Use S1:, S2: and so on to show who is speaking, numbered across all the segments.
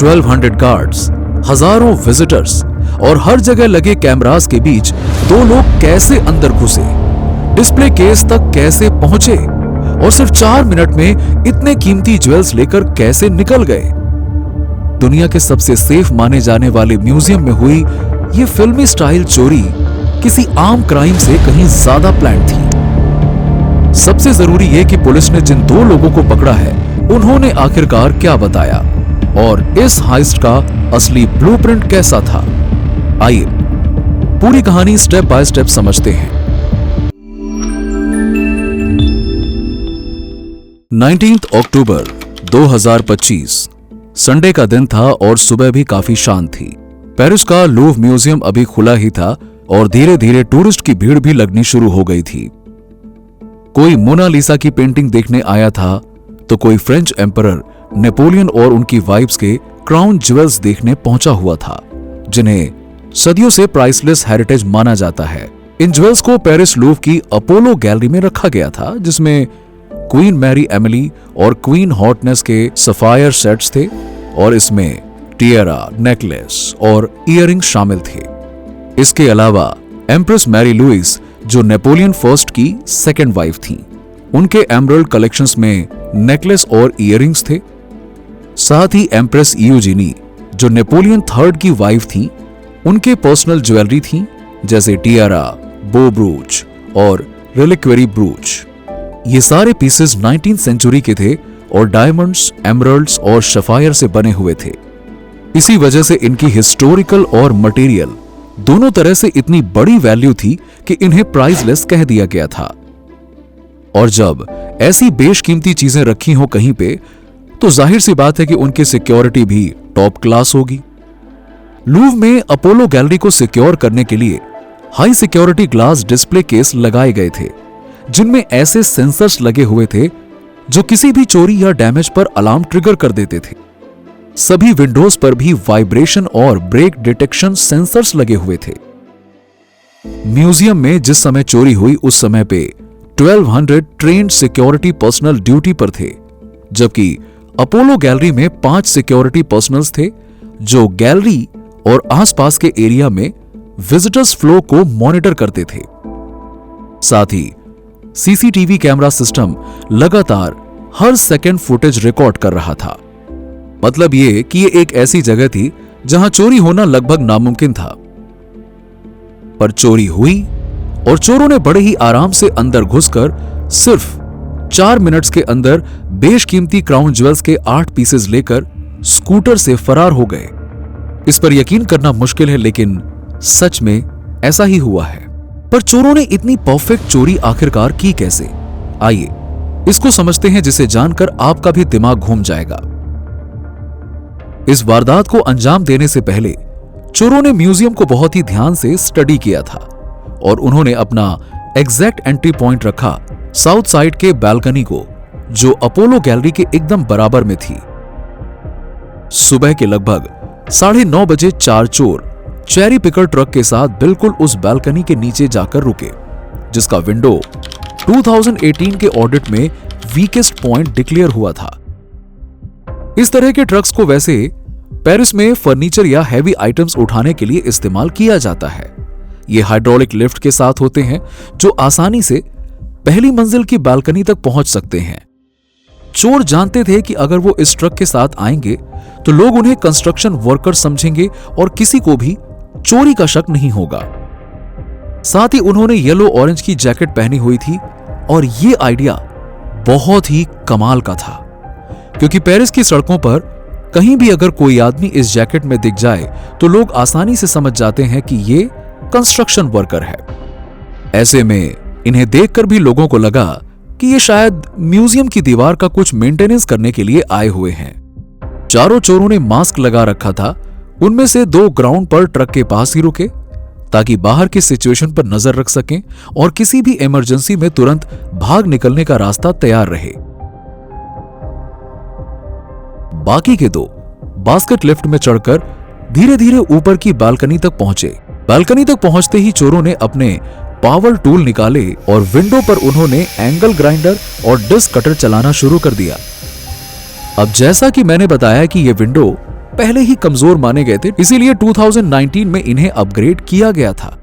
S1: 1200 guards, हजारों visitors और हर जगह लगे कैमरास के बीच दो लोग कैसे अंदर घुसे, डिस्प्ले केस तक कैसे पहुंचे और सिर्फ 4 मिनट में इतने कीमती ज्वेल्स लेकर कैसे निकल गए। दुनिया के सबसे सेफ माने जाने वाले म्यूजियम में हुई ये फिल्मी स्टाइल चोरी किसी आम क्राइम से कहीं ज्यादा प्लान थी। सबसे जरूरी यह कि पुलिस ने जिन 2 लोगों को पकड़ा है उन्होंने आखिरकार क्या बताया और इस हाइस्ट का असली ब्लूप्रिंट कैसा था। आइए पूरी कहानी स्टेप बाय स्टेप समझते हैं। 19 अक्टूबर 2025 संडे का दिन था और सुबह भी काफी शांत थी। पेरिस का लूव म्यूजियम अभी खुला ही था और धीरे धीरे टूरिस्ट की भीड़ भी लगनी शुरू हो गई थी। कोई मोनालिसा की पेंटिंग देखने आया था तो कोई फ्रेंच एम्परर नेपोलियन और उनकी वाइफ्स के क्राउन ज्वेल्स देखने पहुंचा हुआ था, जिन्हें सदियों से प्राइसलेस हेरिटेज माना जाता है। इन ज्वेल्स को पेरिस लूव की अपोलो गैलरी में रखा गया था, जिसमें क्वीन मैरी एमिली और क्वीन हॉटनेस के सफायर सेट्स थे और इसमें टिएरा, नेकलेस और इयररिंग शामिल थे। इसके अलावा एम्प्रेस मैरी लुइस, जो नेपोलियन फर्स्ट की सेकेंड वाइफ थी, उनके एमरल्ड कलेक्शंस में नेकलेस और इयररिंग्स थे। साथ ही एम्प्रेस यूजीनी, जो नेपोलियन थर्ड की वाइफ थी, उनके पर्सनल ज्वेलरी थी, जैसे टिएरा, बो ब्रूच और रिलिक्वेरी ब्रूच। ये सारे पीसेस 19th सेंचुरी के थे और डायमंड्स, एमरल्ड्स और सफायर से बने हुए थे। इसी वजह से इनकी हिस्टोरिकल और मटेरियल दोनों तरह से इतनी बड़ी वैल्यू थी कि इन्हें प्राइसलेस कह दिया गया था। और जब ऐसी बेशकीमती चीजें रखी हो कहीं पे, तो जाहिर सी बात है कि उनकी सिक्योरिटी भी टॉप क्लास होगी। लूव में अपोलो गैलरी को सिक्योर करने के लिए high security glass display case लगाए गए थे, जिनमें ऐसे सेंसर्स लगे हुए थे जो किसी भी चोरी या डैमेज पर अलार्म ट्रिगर कर देते थे। सभी विंडोज पर भी वाइब्रेशन और ब्रेक डिटेक्शन सेंसर्स लगे हुए थे। म्यूजियम में जिस समय चोरी हुई उस समय पे 1200 ट्रेन्ड सिक्योरिटी पर्सनल ड्यूटी पर थे, जबकि अपोलो गैलरी में 5 सिक्योरिटी पर्सनल्स थे जो गैलरी और आसपास के एरिया में विजिटर्स फ्लो को मॉनिटर करते थे। साथ ही सीसीटीवी कैमरा सिस्टम लगातार हर सेकंड फुटेज रिकॉर्ड कर रहा था। मतलब ये कि ये एक ऐसी जगह थी जहां चोरी होना लगभग नामुमकिन था। पर चोरी हुई और चोरों ने बड़े ही आराम से अंदर घुसकर सिर्फ 4 मिनट्स के अंदर बेशकीमती क्राउन ज्वेल्स के 8 पीसेस लेकर स्कूटर से फरार हो गए। इस पर यकीन करना मुश्किल है, लेकिन सच में ऐसा ही हुआ है। पर चोरों ने इतनी परफेक्ट चोरी आखिरकार की कैसे? आइए इसको समझते हैं, जिसे जानकर आपका भी दिमाग घूम जाएगा। इस वारदात को अंजाम देने से पहले चोरों ने म्यूजियम को बहुत ही ध्यान से स्टडी किया था और उन्होंने अपना एग्जैक्ट एंट्री पॉइंट रखा साउथ साइड के बालकनी को, जो अपोलो गैलरी के एकदम बराबर में थी। सुबह के लगभग 9:30 बजे 4 चोर चेरी पिकर ट्रक के साथ बिल्कुल उस बालकनी के नीचे जाकर रुके, जिसका विंडो 2018 के ऑडिट में वीकेस्ट पॉइंट डिक्लेयर हुआ था। इस तरह के ट्रक्स को वैसे पेरिस में फर्नीचर या हैवी आइटम्स उठाने के लिए इस्तेमाल किया जाता है। ये हाइड्रोलिक लिफ्ट के साथ होते हैं जो आसानी से पहली मंजिल की बालकनी तक पहुंच सकते हैं। चोर जानते थे कि अगर वो इस ट्रक के साथ आएंगे तो लोग उन्हें कंस्ट्रक्शन वर्कर समझेंगे और किसी को भी चोरी का शक नहीं होगा। साथ ही उन्होंने येलो ऑरेंज की जैकेट पहनी हुई थी और ये आइडिया बहुत ही कमाल का था, क्योंकि पेरिस की सड़कों पर कहीं भी अगर कोई आदमी इस जैकेट में दिख जाए तो लोग आसानी से समझ जाते हैं कि ये कंस्ट्रक्शन वर्कर है। ऐसे में इन्हें देखकर भी लोगों को लगा कि ये शायद म्यूजियम की दीवार का कुछ मेंटेनेंस करने के लिए आए हुए हैं। चारों चोरों ने मास्क लगा रखा था। उनमें से 2 ग्राउंड पर ट्रक के पास ही रुके ताकि बाहर की सिचुएशन पर नजर रख सकें और किसी भी इमरजेंसी में तुरंत भाग निकलने का रास्ता तैयार रहे। बाकी के 2 बास्केट लिफ्ट में चढ़कर धीरे धीरे ऊपर की बालकनी तक पहुंचे। बालकनी तक पहुंचते ही चोरों ने अपने पावर टूल निकाले और विंडो पर उन्होंने एंगल ग्राइंडर और डिस्क कटर चलाना शुरू कर दिया। अब जैसा कि मैंने बताया कि यह विंडो पहले ही कमजोर माने गए थे, इसीलिए 2019 में इन्हें अपग्रेड किया गया था।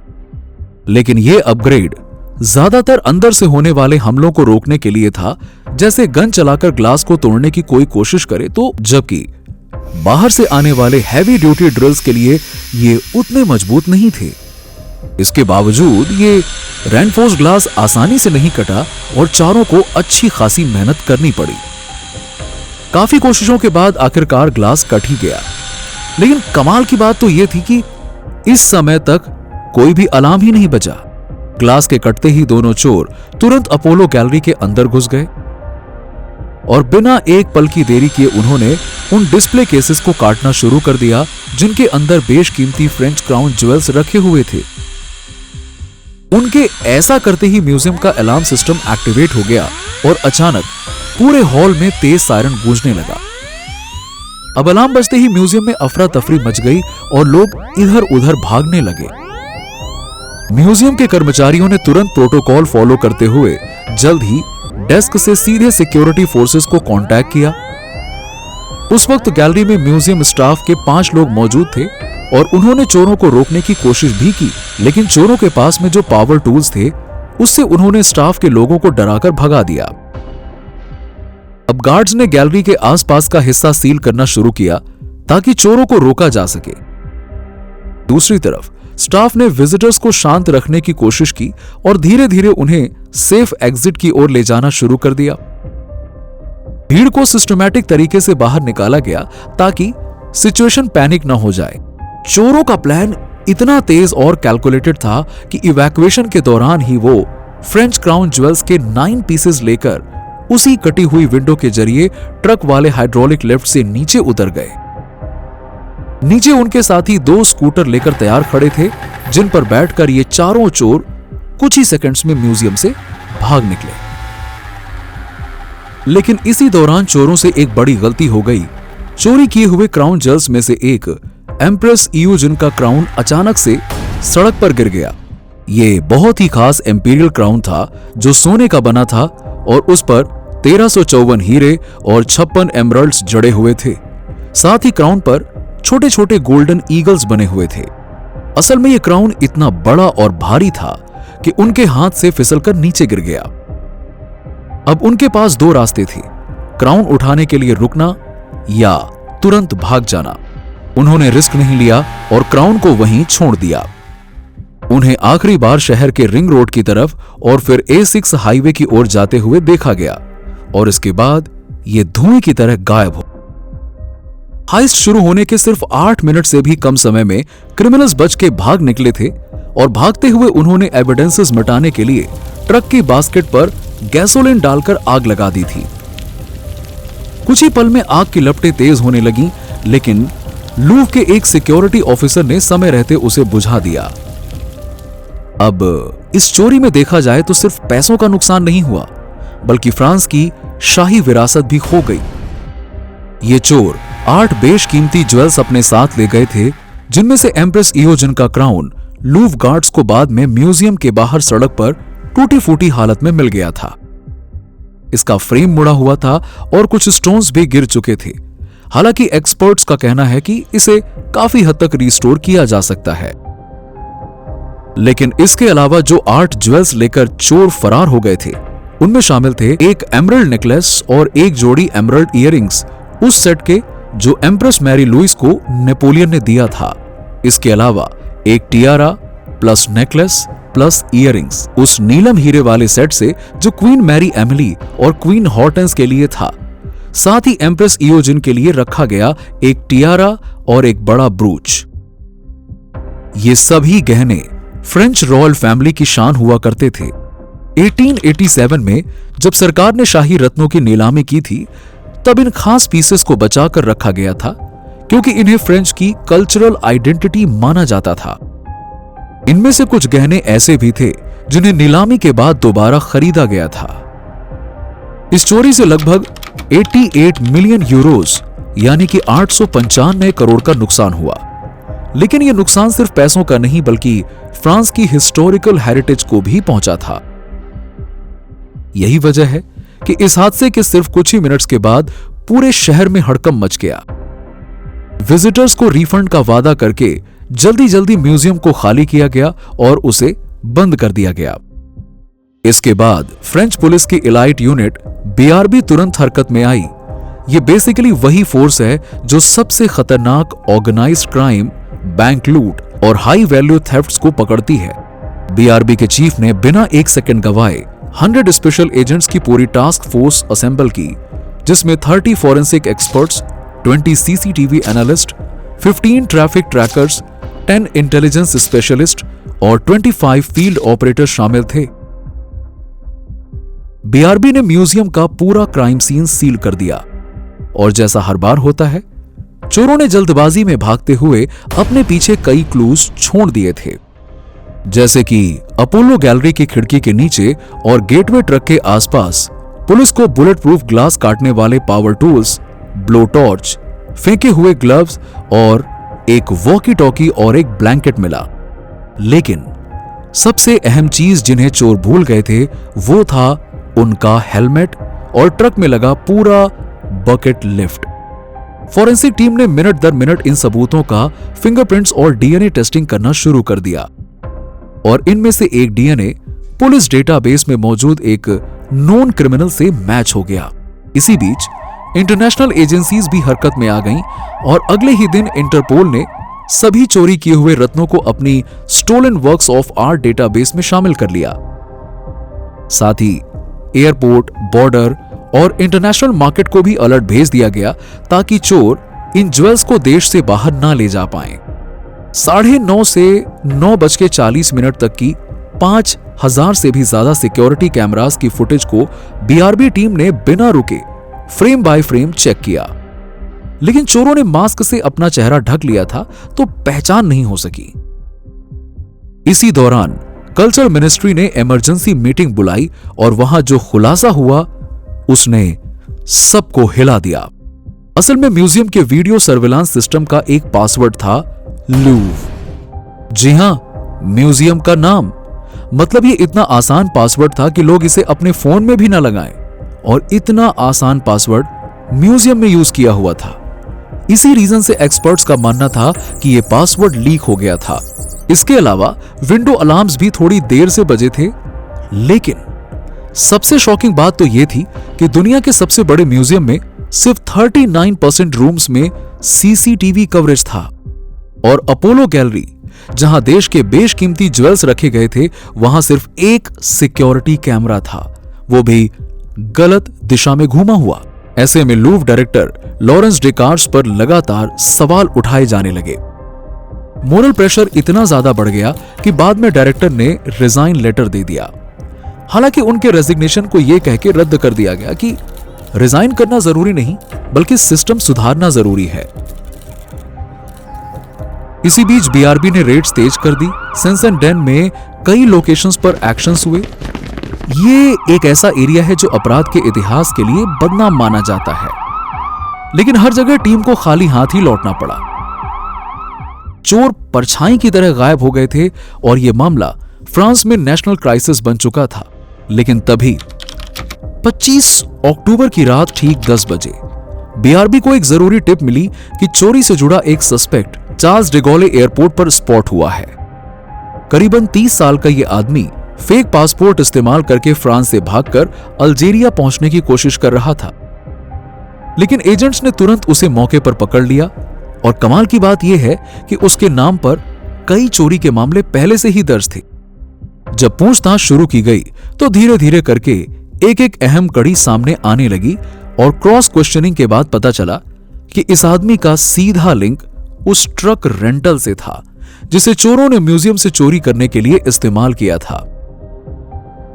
S1: लेकिन यह अपग्रेड ज्यादातर अंदर से होने वाले हमलों को रोकने के लिए था, जैसे गन चलाकर ग्लास को तोड़ने की कोई कोशिश करे तो, जबकि बाहर से आने वाले हैवी ड्यूटी ड्रिल्स के लिए ये उतने मजबूत नहीं थे। इसके बावजूद ये रेनफोर्स ग्लास आसानी से नहीं कटा और चारों को अच्छी खासी मेहनत करनी पड़ी। काफी कोशिशों के बाद आखिरकार ग्लास कट ही गया। लेकिन कमाल की बात तो यह थी कि इस समय तक कोई भी अलार्म ही नहीं बजा। ग्लास के कटते ही दोनों चोर तुरंत अपोलो गैलरी के अंदर घुस गए और बिना एक पल की देरी किए उन्होंने उन डिस्प्ले केसेस को काटना शुरू कर दिया जिनके अंदर बेशकीमती फ्रेंच क्राउन ज्वेल्स रखे हुए थे। उनके ऐसा करते ही म्यूजियम का अलार्म सिस्टम एक्टिवेट हो गया और अचानक पूरे हॉल में तेज सायरन गूंजने लगा। अब अलार्म बजते ही म्यूजियम में अफरा तफरी मच गई और लोग इधर उधर भागने लगे। म्यूजियम के कर्मचारियों ने तुरंत प्रोटोकॉल फॉलो करते हुए जल्द ही डेस्क से सीधे सिक्योरिटी फोर्सेस को कांटेक्ट किया। उस वक्त गैलरी में म्यूजियम स्टाफ के 5 लोग मौजूद थे और उन्होंने चोरों को रोकने की कोशिश भी की, लेकिन चोरों के पास में जो पावर टूल्स थे उससे उन्होंने स्टाफ के लोगों को डराकर भगा दिया। अब गार्ड्स ने गैलरी के आसपास का हिस्सा सील करना शुरू किया ताकि चोरों को रोका जा सके। दूसरी तरफ स्टाफ ने विजिटर्स को शांत रखने की कोशिश की और धीरे धीरे उन्हें सेफ एग्जिट की ओर ले जाना शुरू कर दिया। भीड़ को सिस्टमैटिक तरीके से बाहर निकाला गया ताकि सिचुएशन पैनिक न हो जाए। चोरों का प्लान इतना तेज और कैलकुलेटेड था कि इवैक्यूएशन के दौरान ही वो फ्रेंच क्राउन ज्वेल्स के 9 पीसेस लेकर उसी कटी हुई विंडो के जरिए ट्रक वाले हाइड्रोलिक लिफ्ट से नीचे उतर गए। नीचे उनके साथी 2 स्कूटर लेकर तैयार खड़े थे जिन पर बैठकर ये चारों चोर कुछ ही सेकंड्स में म्यूजियम से भाग निकले। लेकिन इसी दौरान चोरों से एक बड़ी गलती हो गई। चोरी किए हुए क्राउन ज्वेल्स में से एक एम्प्रेस इयोजिन का क्राउन अचानक से सड़क पर गिर गया। ये बहुत ही खास इंपीरियल क्राउन था जो सोने का बना था और उस पर 1354 हीरे और 56 एमरल्ड्स जड़े हुए थे। साथ ही क्राउन पर छोटे छोटे गोल्डन ईगल्स बने हुए थे। असल में यह क्राउन इतना बड़ा और भारी था कि उनके हाथ से फिसलकर नीचे गिर गया। अब उनके पास 2 रास्ते थे, क्राउन उठाने के लिए रुकना या तुरंत भाग जाना। उन्होंने रिस्क नहीं लिया और क्राउन को वहीं छोड़ दिया। उन्हें आखिरी बार शहर के रिंग रोड की तरफ और फिर A6 हाईवे की ओर जाते हुए देखा गया और इसके बाद ये धुएं की तरह गायब हो। हाइस्ट शुरू होने के सिर्फ 8 मिनट से भी कम समय में क्रिमिनल्स बच के भाग निकले थे और भागते हुए उन्होंने एविडेंसेस मिटाने के लिए ट्रक की बास्केट पर गैसोलीन डालकर आग लगा दी थी। कुछ ही पल में आग की लपटें तेज होने लगीं, लेकिन लूव के एक सिक्योरिटी ऑफिसर ने समय रहते उसे बुझा दिया। अब इस चोरी में देखा जाए तो सिर्फ पैसों का नुकसान नहीं हुआ, बल्कि फ्रांस की शाही विरासत भी खो गई। ये चोर 8 बेशकीमती ज्वेल्स अपने साथ ले गए थे, जिनमें से एम्प्रेस इयोजिन का क्राउन लूव गार्ड्स को बाद में म्यूजियम के बाहर सड़क पर टूटी फूटी हालत में मिल गया था। इसका फ्रेम मुड़ा हुआ था और कुछ स्टोन्स भी गिर चुके थे। हालांकि एक्सपर्ट्स का कहना है कि इसे काफी हद तक रिस्टोर किया जा सकता है। लेकिन इसके अलावा जो 8 ज्वेल्स लेकर चोर फरार हो गए थे, उनमें शामिल थे एक एमरल्ड नेकलेस और एक जोड़ी एमरल्ड इयररिंग्स, उस सेट के जो एम्प्रेस मैरी लुइस को नेपोलियन ने दिया था। इसके अलावा एक Tiara plus necklace plus earrings उस नीलम हीरे वाले सेट से जो क्वीन मैरी एमिली और क्वीन हॉर्टेंस के लिए था। साथ ही एम्प्रेस इयोजिन के लिए रखा गया एक टियारा और एक बड़ा ब्रूच। ये सभी गहने फ्रेंच रॉयल फैमिली की शान हुआ करते थे। 1887 में जब सरकार ने शाही रत्नों की नीलामी की थी, तब इन खास पीसेस को बचाकर रखा गया था, क्योंकि इन्हें फ्रेंच की कल्चरल आइडेंटिटी माना जाता था। इनमें से कुछ गहने ऐसे भी थे जिन्हें नीलामी के बाद दोबारा खरीदा गया था। इस चोरी से लगभग 88 मिलियन यूरोस यानी कि 895 करोड़ का नुकसान हुआ। लेकिन यह नुकसान सिर्फ पैसों का नहीं, बल्कि फ्रांस की हिस्टोरिकल हेरिटेज को भी पहुंचा था। यही वजह है कि इस हादसे के सिर्फ कुछ ही मिनट्स के बाद पूरे शहर में हड़कंप मच गया। विजिटर्स को रिफंड का वादा करके जल्दी जल्दी म्यूजियम को खाली किया गया और उसे बंद कर दिया गया। इसके बाद फ्रेंच पुलिस की इलाइट यूनिट बीआरबी तुरंत हरकत में आई। ये बेसिकली वही फोर्स है जो सबसे खतरनाक ऑर्गेनाइज्ड क्राइम, बैंक लूट और हाई वैल्यू थेफ्ट्स को पकड़ती है। बीआरबी के चीफ ने बिना एक सेकंड गवाए 100 स्पेशल एजेंट्स की पूरी टास्क फोर्स असेंबल की, जिसमें 30 forensic experts, 20 CCTV analyst, 15 traffic trackers, 10 intelligence specialist और 25 फील्ड ऑपरेटर शामिल थे। बीआरबी ने म्यूजियम का पूरा क्राइम सीन सील कर दिया और जैसा हर बार होता है, चोरों ने जल्दबाजी में भागते हुए अपने पीछे कई क्लूज छोड़ दिए थे, जैसे कि अपोलो गैलरी की खिड़की के नीचे और गेटवे ट्रक के आसपास पुलिस को बुलेट प्रूफ ग्लास काटने वाले पावर टूल्स, ब्लो टॉर्च, फेंके हुए ग्लव्स और एक वॉकी टॉकी और एक ब्लैंकेट मिला। लेकिन सबसे अहम चीज जिन्हें चोर भूल गए थे वो था उनका हेलमेट और ट्रक में लगा पूरा बकेट लिफ्ट। फॉरेंसिक टीम ने मिनट दर मिनट इन सबूतों का फिंगरप्रिंट्स और डीएनए टेस्टिंग करना शुरू कर दिया और इनमें से एक डीएनए पुलिस डेटाबेस में मौजूद एक नोन क्रिमिनल से मैच हो गया। इसी बीच इंटरनेशनल एजेंसीज भी हरकत में आ गईं और अगले ही दिन इंटरपोल ने सभी चोरी किए हुए रत्नों को अपनी stolen works of art database में शामिल कर लिया। साथ ही एयरपोर्ट, बॉर्डर और इंटरनेशनल मार्केट को भी अलर्ट भेज दिया गया ताकि चोर इन ज्वेल्स को देश से बाहर ना ले जा पाएं। 9:30 से 9:40 तक की 5000 से भी ज्यादा सिक्योरिटी कैमरास की फुटेज को बीआरबी टीम ने बिना रुके फ्रेम बाय फ्रेम चेक किया, लेकिन चोरों ने मास्क से अपना चेहरा ढक लिया था तो पहचान नहीं हो सकी। इसी दौरान कल्चर मिनिस्ट्री ने इमरजेंसी मीटिंग बुलाई और वहां जो खुलासा हुआ उसने सबको हिला दिया। असल में म्यूजियम के वीडियो सर्विलांस सिस्टम का एक पासवर्ड था लूव। जी हां, म्यूजियम का नाम। मतलब ये इतना आसान पासवर्ड था कि लोग इसे अपने फोन में भी ना लगाएं, और इतना आसान पासवर्ड म्यूजियम में यूज किया हुआ था। इसी रीजन से एक्सपर्ट्स का मानना था कि यह पासवर्ड लीक हो गया था। इसके अलावा विंडो अलार्म्स भी थोड़ी देर से बजे थे। लेकिन सबसे शॉकिंग बात तो यह थी कि दुनिया के सबसे बड़े म्यूजियम में सिर्फ 39% रूम्स में सीसीटीवी कवरेज था और अपोलो गैलरी, जहां देश के बेशकीमती ज्वेल्स रखे गए थे, वहां सिर्फ एक सिक्योरिटी कैमरा था, वो भी गलत दिशा में घूमा हुआ। ऐसे में लूव डायरेक्टर लॉरेंस डेकार्स पर लगातार सवाल उठाए जाने लगे। मोरल प्रेशर इतना ज्यादा बढ़ गया कि बाद में डायरेक्टर ने रिजाइन लेटर दे दिया। हालांकि उनके रेजिग्नेशन को यह कह के रद्द कर दिया गया कि रिजाइन करना जरूरी नहीं, बल्कि सिस्टम सुधारना जरूरी है। इसी बीच बीआरबी ने रेड्स तेज कर दी। सेंसेनडेन में कई लोकेशंस पर एक्शंस हुए। ये एक ऐसा एरिया है जो अपराध के इतिहास के लिए बदनाम माना जाता है, लेकिन हर जगह टीम को खाली हाथ ही लौटना पड़ा। चोर परछाई की तरह गायब हो गए थे और यह मामला फ्रांस में नेशनल क्राइसिस बन चुका था। लेकिन तभी 25 अक्टूबर की रात ठीक 10 बजे बीआरबी को एक जरूरी टिप मिली कि चोरी से जुड़ा एक सस्पेक्ट चार्ल्स डिगोले एयरपोर्ट पर स्पॉट हुआ है। करीबन 30 साल का यह आदमी फेक पासपोर्ट इस्तेमाल करके फ्रांस से भागकर अल्जीरिया पहुंचने की कोशिश कर रहा था, लेकिन एजेंट्स ने तुरंत उसे मौके पर पकड़ लिया। और कमाल की बात यह है कि उसके नाम पर कई चोरी के मामले पहले से ही दर्ज थे। जब पूछताछ शुरू की गई तो धीरे धीरे करके एक एक अहम कड़ी सामने आने लगी और क्रॉस क्वेश्चनिंग के बाद पता चला कि इस आदमी का सीधा लिंक उस ट्रक रेंटल से था जिसे चोरों ने म्यूजियम से चोरी करने के लिए इस्तेमाल किया था।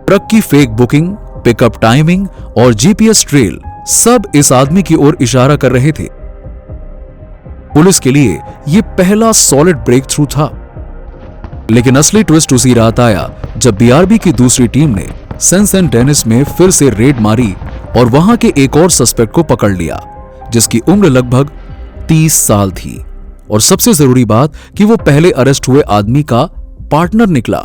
S1: ट्रक की फेक बुकिंग, पिकअप टाइमिंग और जीपीएस ट्रेल सब इस आदमी की ओर इशारा कर रहे थे। पुलिस के लिए यह पहला सॉलिड ब्रेक थ्रू था। लेकिन असली ट्विस्ट उसी रात आया जब बीआरबी की दूसरी टीम ने सेंट-डेनिस में फिर से रेड मारी और वहां के एक और सस्पेक्ट को पकड़ लिया, जिसकी उम्र लगभग 30 साल थी। और सबसे जरूरी बात कि वो पहले अरेस्ट हुए आदमी का पार्टनर निकला।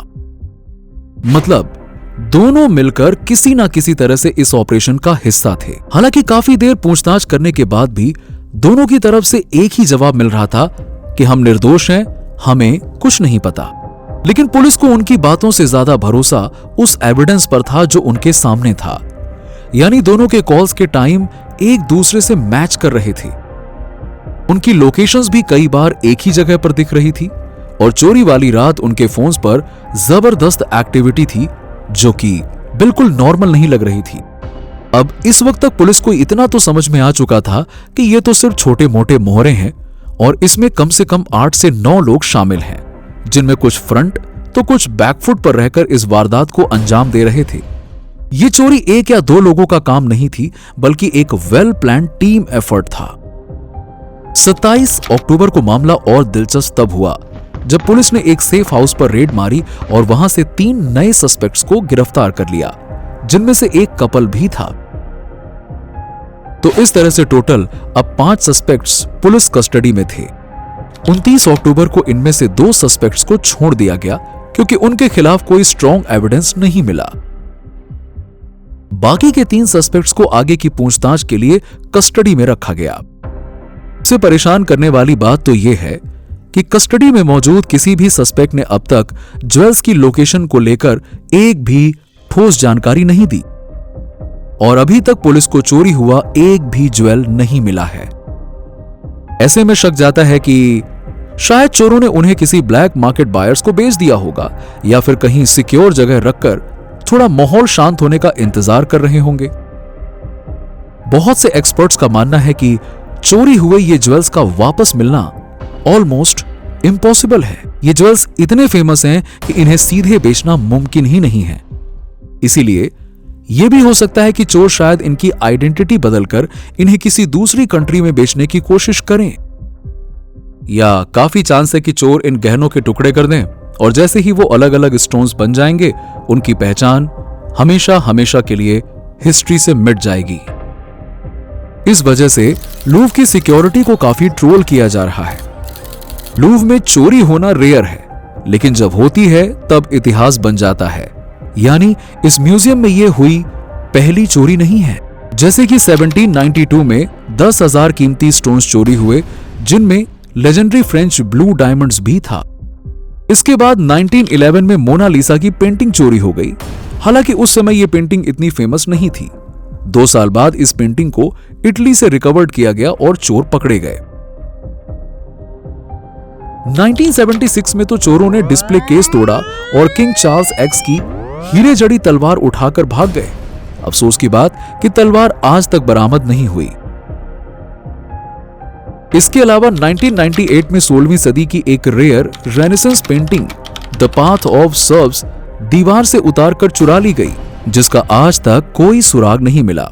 S1: मतलब दोनों मिलकर किसी ना किसी तरह से इस ऑपरेशन का हिस्सा थे। हालांकि काफी देर पूछताछ करने के बाद भी दोनों की तरफ से एक ही जवाब मिल रहा था कि हम निर्दोष हैं, हमें कुछ नहीं पता। लेकिन पुलिस को उनकी बातों से ज्यादा भरोसा उस एविडेंस पर था जो उनके सामने था, यानी दोनों के कॉल्स के टाइम एक दूसरे से मैच कर रहे थे। उनकी लोकेशंस भी कई बार एक ही जगह पर दिख रही थी और चोरी वाली रात उनके फोन्स पर जबरदस्त एक्टिविटी थी जो कि बिल्कुल नॉर्मल नहीं लग रही थी। अब इस वक्त तक पुलिस को इतना तो समझ में आ चुका था कि ये तो सिर्फ छोटे मोटे मोहरे हैं और इसमें कम से कम 8 से 9 लोग शामिल हैं, जिनमें कुछ फ्रंट तो कुछ बैकफुट पर रहकर इस वारदात को अंजाम दे रहे थे। ये चोरी एक या दो लोगों का काम नहीं थी, बल्कि एक वेल प्लान टीम एफर्ट था। 27 अक्टूबर को मामला और दिलचस्प तब हुआ जब पुलिस ने एक सेफ हाउस पर रेड मारी और वहां से 3 नए सस्पेक्ट्स को गिरफ्तार कर लिया, जिनमें से एक कपल भी था। तो इस तरह से टोटल अब 5 सस्पेक्ट्स पुलिस कस्टडी में थे। 29 अक्टूबर को इनमें से 2 सस्पेक्ट्स को छोड़ दिया गया क्योंकि उनके खिलाफ कोई स्ट्रॉन्ग एविडेंस नहीं मिला। बाकी के 3 सस्पेक्ट्स को आगे की पूछताछ के लिए कस्टडी में रखा गया। से परेशान करने वाली बात तो यह है कि कस्टडी में मौजूद किसी भी सस्पेक्ट ने अब तक ज्वेल्स की लोकेशन को लेकर एक भी ठोस जानकारी नहीं दी और अभी तक पुलिस को चोरी हुआ एक भी ज्वेल नहीं मिला है। ऐसे में शक जाता है कि शायद चोरों ने उन्हें किसी ब्लैक मार्केट बायर्स को बेच दिया होगा या फिर कहीं सिक्योर जगह रखकर थोड़ा माहौल शांत होने का इंतजार कर रहे होंगे। बहुत से एक्सपर्ट्स का मानना है कि चोरी हुए ये ज्वेल्स का वापस मिलना ऑलमोस्ट इम्पॉसिबल है। ये ज्वेल्स इतने फेमस हैं कि इन्हें सीधे बेचना मुमकिन ही नहीं है। इसीलिए यह भी हो सकता है कि चोर शायद इनकी आइडेंटिटी बदलकर इन्हें किसी दूसरी कंट्री में बेचने की कोशिश करें, या काफी चांस है कि चोर इन गहनों के टुकड़े कर दें और जैसे ही वो अलग अलग स्टोन्स बन जाएंगे, उनकी पहचान हमेशा हमेशा के लिए हिस्ट्री से मिट जाएगी। इस वजह से लूव की सिक्योरिटी को काफी ट्रोल किया जा रहा है। लूव में चोरी होना रेयर है, लेकिन जब होती है तब इतिहास बन जाता है। यानी इस म्यूजियम में यह हुई पहली चोरी नहीं है। जैसे कि 1792 में 10,000 कीमती स्टोन्स चोरी हुए, जिनमें लेजेंडरी फ्रेंच ब्लू डायमंड्स भी था। इसके बाद 1911 में मोनालिसा की पेंटिंग चोरी हो गई। हालांकि उस समय यह पेंटिंग इतनी फेमस नहीं थी। 2 साल बाद इस पेंटिंग को इटली से रिकवर्ड किया गया और चोर पकड़े गए। 1976 में तो चोरों ने डिस्प्ले केस तोड़ा और किंग चार्ल्स एक्स की हीरे जड़ी तलवार उठाकर भाग गए। अफसोस की बात कि तलवार आज तक बरामद नहीं हुई। इसके अलावा 1998 में 16वीं सदी की एक rare renaissance painting the path of serves दीवार से उतारकर चुरा ली गई, जिसका आज तक कोई सुराग नहीं मिला।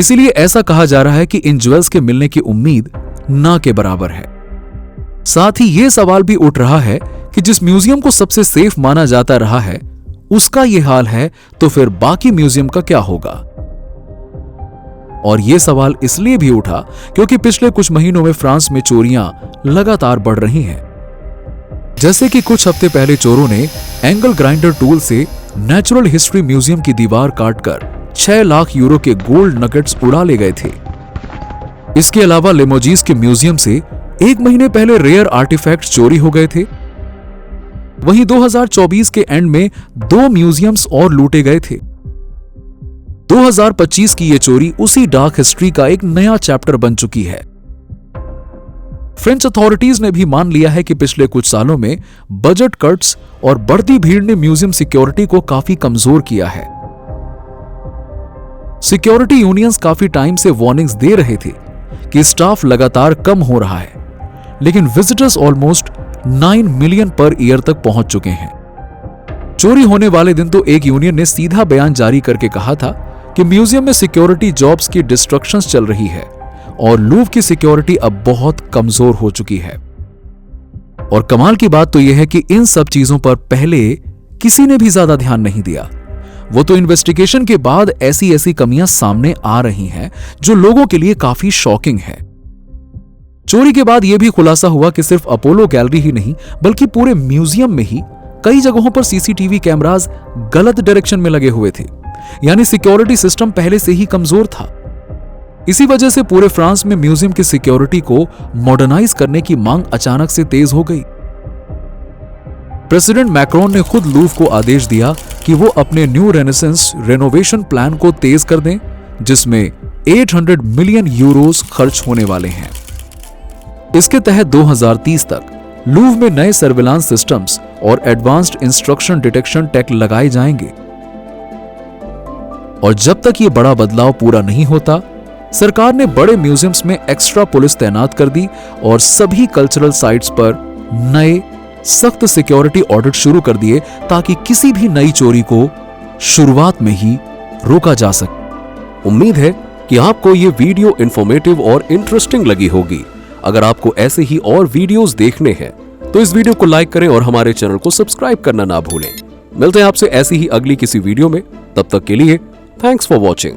S1: इसीलिए ऐसा कहा जा रहा है कि इन ज्वेल्स के मिलने की उम्मीद ना के बराबर है। साथ ही यह सवाल भी उठ रहा है कि जिस म्यूजियम को सबसे सेफ माना जाता रहा है, उसका यह हाल है तो फिर बाकी म्यूजियम का क्या होगा। और यह सवाल इसलिए भी उठा क्योंकि पिछले कुछ महीनों में फ्रांस में चोरियां लगातार बढ़ रही हैं। जैसे कि कुछ हफ्ते पहले चोरों ने एंगल ग्राइंडर टूल से नेचुरल हिस्ट्री म्यूजियम की दीवार काटकर 6 लाख यूरो के गोल्ड नगेट्स उड़ा ले गए थे। इसके अलावा लिमोजीज के म्यूजियम से 1 महीने पहले रेयर आर्टिफैक्ट्स चोरी हो गए थे। वहीं 2024 के एंड में 2 म्यूजियम्स और लूटे गए थे। 2025 की यह चोरी उसी डार्क हिस्ट्री का एक नया चैप्टर बन चुकी है। फ्रेंच अथॉरिटीज ने भी मान लिया है कि पिछले कुछ सालों में बजट कट्स और बढ़ती भीड़ ने म्यूजियम सिक्योरिटी को काफी कमजोर किया है। सिक्योरिटी यूनियंस काफी टाइम से वार्निंग्स दे रहे थे कि स्टाफ लगातार कम हो रहा है, लेकिन visitors almost 9 million per year तक पहुंच चुके हैं। चोरी होने वाले दिन तो एक यूनियन ने सीधा बयान जारी करके कहा था कि म्यूजियम में सिक्योरिटी जॉब्स की डिस्ट्रक्शंस चल रही है और लूव की सिक्योरिटी अब बहुत कमजोर हो चुकी है। और कमाल की बात तो यह है कि इन सब चीजों पर पहले किसी ने भी ज्यादा ध्यान नहीं दिया। वो तो इन्वेस्टिगेशन के बाद ऐसी ऐसी कमियां सामने आ रही हैं जो लोगों के लिए काफी शॉकिंग है। चोरी के बाद यह भी खुलासा हुआ कि सिर्फ अपोलो गैलरी ही नहीं बल्कि पूरे म्यूजियम में ही कई जगहों पर सीसीटीवी कैमरास गलत डायरेक्शन में लगे हुए थे, यानी सिक्योरिटी सिस्टम पहले से ही कमजोर था। इसी वजह से पूरे फ्रांस में म्यूजियम की सिक्योरिटी को मॉडर्नाइज करने की मांग अचानक से तेज हो गई। प्रेसिडेंट मैक्रोन ने खुद लूव को आदेश दिया कि वो अपने न्यू रेनेसेंस रेनोवेशन प्लान को तेज कर दें, जिसमें 800 मिलियन यूरोस खर्च होने वाले हैं। इसके तहत 2030 तक लूव में नए सर्विलांस सिस्टम्स और एडवांस्ड इंस्ट्रक्शन डिटेक्शन टेक लगाए जाएंगे। और जब तक ये बड़ा बदलाव पूरा नहीं होता, सरकार ने बड़े म्यूजियम्स में एक्स्ट्रा पुलिस तैनात कर दी और सभी कल्चरल साइट्स पर नए सख्त सिक्योरिटी ऑडिट शुरू कर दिए ताकि किसी भी नई चोरी को शुरुआत में ही रोका जा सके।
S2: उम्मीद है कि आपको ये वीडियो इंफॉर्मेटिव और इंटरेस्टिंग लगी होगी। अगर आपको ऐसे ही और वीडियोस देखने हैं तो इस वीडियो को लाइक करें और हमारे चैनल को सब्सक्राइब करना ना भूलें। मिलते हैं आपसे ऐसी ही अगली किसी वीडियो में। तब तक के लिए थैंक्स फॉर वॉचिंग।